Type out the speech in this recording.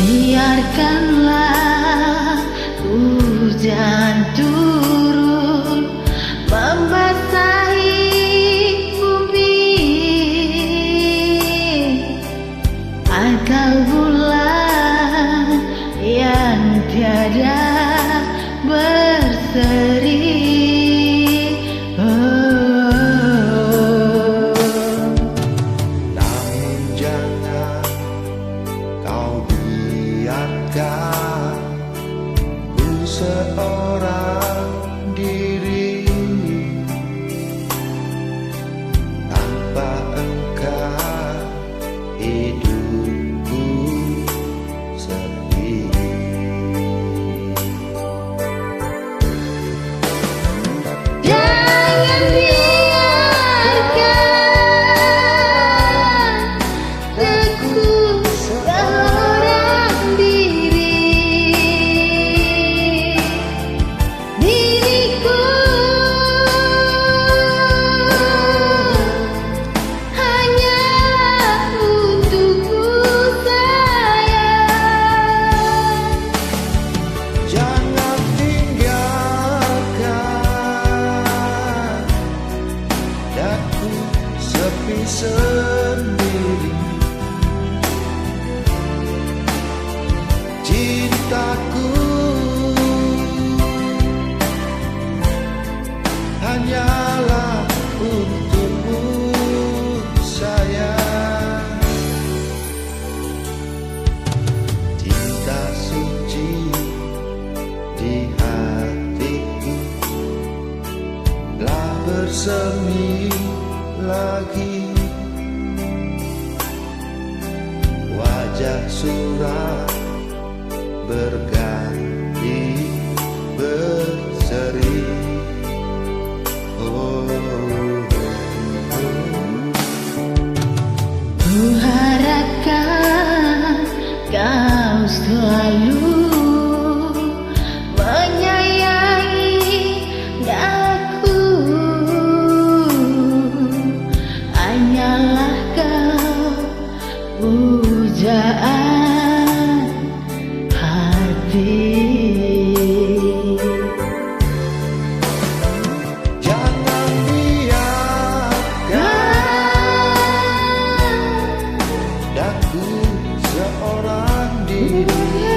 Biarkanlah hujan turun membasahi bumi, atau bulan yang tiada berseri. Namun jangan kau biarkan ku seorang diri, tanpa engkau hidupku sepi. Jangan biarkan aku seorang diri. Diriku hanya untukmu sayang. Jangan tinggalkan daku sepi sendiri. Cintaku hanyalah untukmu sayang. Cinta suci di hatiku telah bersemi lagi. Wajah suram berganti berseri. Oh, Ku harapkan kau selalu menyayangi aku. Hanyalah kau pujaan hati. jangan biarkan daku seorang diri.